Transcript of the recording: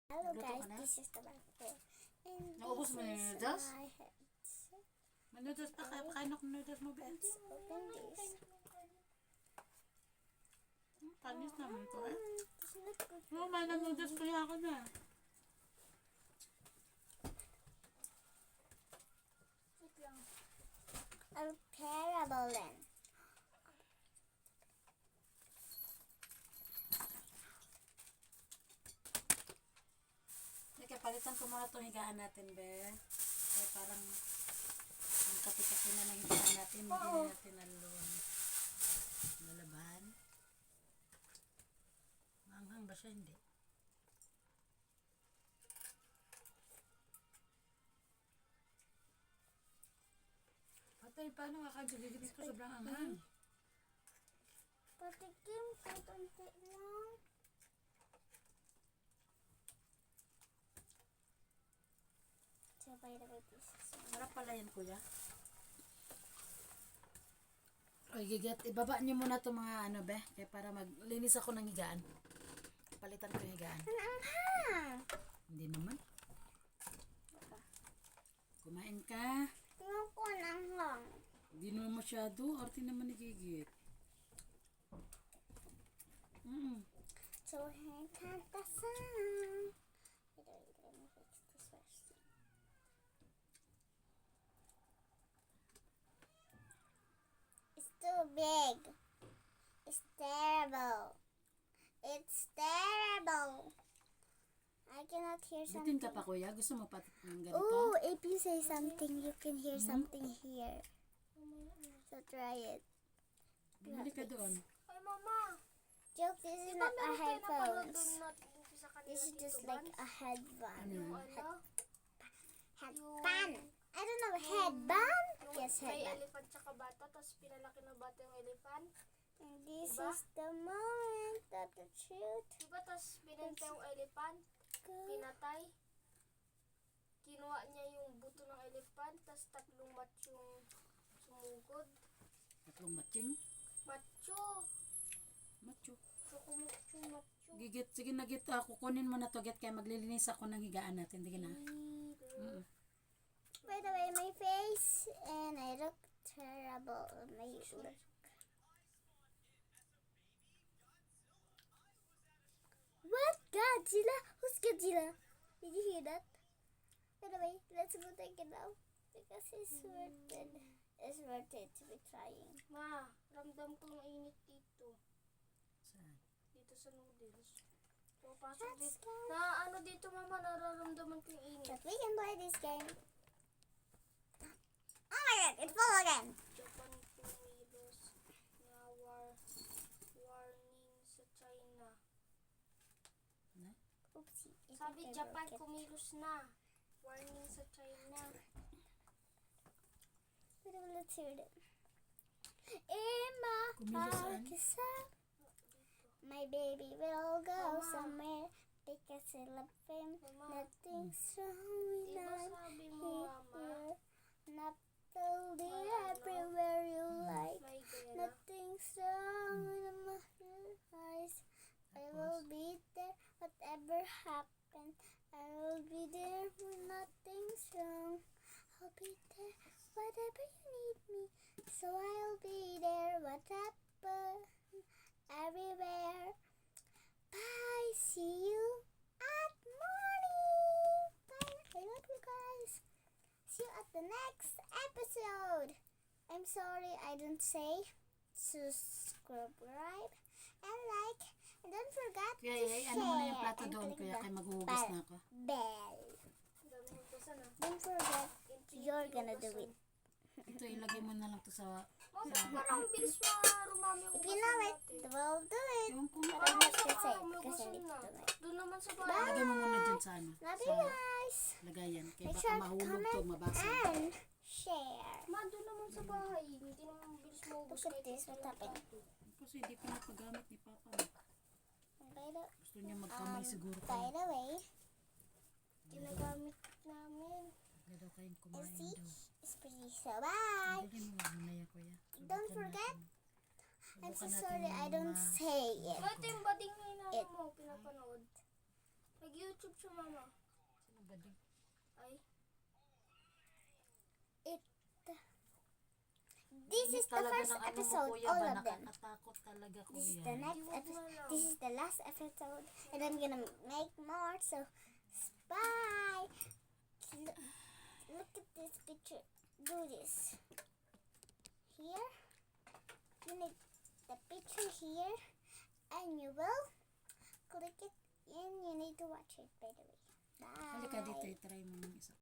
Hello Nagluto guys, ka na? this is the Marco. And Naubos this mo na yung is noodles? my head. May noodles pa kaya pakain ako ng noodles mo, Bets. Let's open this. Panis naman ito eh. Doesn't look good. Oo, may ng noodles kaya ako na. Wait lang. Unparable then. Kaya palitan ko muna itong higaan natin, Be. Kaya parang ang kapi-kapi na ng higaan natin. Hindi na natin nalaban. Maanghang ba siya? Hindi. Patay, paano kakagigigit ko sobrang anghang? Patikim ko konti lang. So by the way, this is Sarap pala yan, kuya. O, gigit. Ibaba niyo muna itong mga ano, Be. Kaya para maglinis ako ng higaan. Palitan ko yung higaan. ang anghang. Hindi naman. Kumain ka. Tingnan ko ang anghang. Hindi naman masyado. Arte naman ni Gigit. So here comes the sun. Wait, let me fix this first. It's too big. It's terrible. It's terrible. I cannot hear Bitin something. ka pa, kuya. Gusto mo pa ng ganito? Oh, if you say something, you can hear something here. So try it. Bumili ka doon. Ay, mama. Joke, this is not a headphones. This is just like a headband. Ano? Headband. I don't know, headband? Yes, May headband. elephant tsaka bata, tapos pinalaki ng bata yung elephant. And this Diba? is the moment of the truth. Diba? Tapos binenta yung elephant, pinatay. Kinuha niya yung buto ng elephant, tapos 3 machong sumugod. Tatlong matching. Macho. Macho. Choco macho, macho. Gigit. Sige na, Git. Kukunin mo na to, Git. Kaya maglilinis ako ng higaan natin. Sige na. By the way, my face, and I look terrible. My look. What? Godzilla? Who's Godzilla? Did you hear that? By the way, let's go take it out. Because it's worth it. It's worth it to be trying. Ma, ramdam ko yung init dito. Saan? Dito sa noodles. Papasok Let's dito. go. Na ano dito, mama, nararamdaman ko yung init. But we can play this game. Oh my god, it's full again. Japan kumilos na warning sa China. Na? Oopsie. I Sabi think I Japan broke it. kumilos na. Warning sa China. Let's hear it. Emma, Kumilos saan? my baby will go Mama. somewhere because I love him. Mama, Nothing's wrong with diba not sabi mo, mama? here. Not till the everywhere you like. May gera. Nothing's wrong with my eyes. I will be there, whatever happens. I will be there when nothing's wrong. I'll be there, whatever you need me. So I'll be there, whatever, everywhere. Bye, see you at morning. Bye, I love you guys. See you at the next episode. I'm sorry I don't say subscribe and like, and don't forget Kuya, to ay, share ano mo na yung plato and doon? click Kuya, the kaya maghuhugas na ako. bell. Ang dami ng basa na. Don't forget you're gonna do it. Ito, ilagay mo na lang to sa... Mama, parang bilis na rumami yung If you know it, we'll do it. Ewan ko. But I'm not gonna say it may because I ugasan need na. to do it. Doon naman sa Bye. bahay. Ilagay mo muna dyan sa ano. Love Sa you guys. lagayan. Kaya Make baka sure to mahulog to, comment mabasa. and share. Ma, doon naman sa bahay. Hindi naman bilis maubos. Look at kahit this, isa what lang happened? plato. Kasi hindi pa napagamit ni Papa. mo. By the, Gusto niya magkamay siguro by kayo. the way, Ginagamit namin. Huwag daw kayong I kumain see daw. it's pretty. So bye. Dali mo, wag mo na yan, kuya. Don't Subukan forget, natin. I'm so Subukan natin sorry I don't ma- say it. Ito yung bading na It- mo, pinapanood. Nag-YouTube siya, mama. Sino ba din? Ay, This is the first episode, all of them. Nakakatakot talaga, This is kuya. the next Huwag na episode. lang. This is the last episode, and I'm gonna make more. So, bye. Look at this picture. Do this. Here, you need the picture here, and you will click it, and you need to watch it. By the way, bye. Halika dito, try mo ng isa.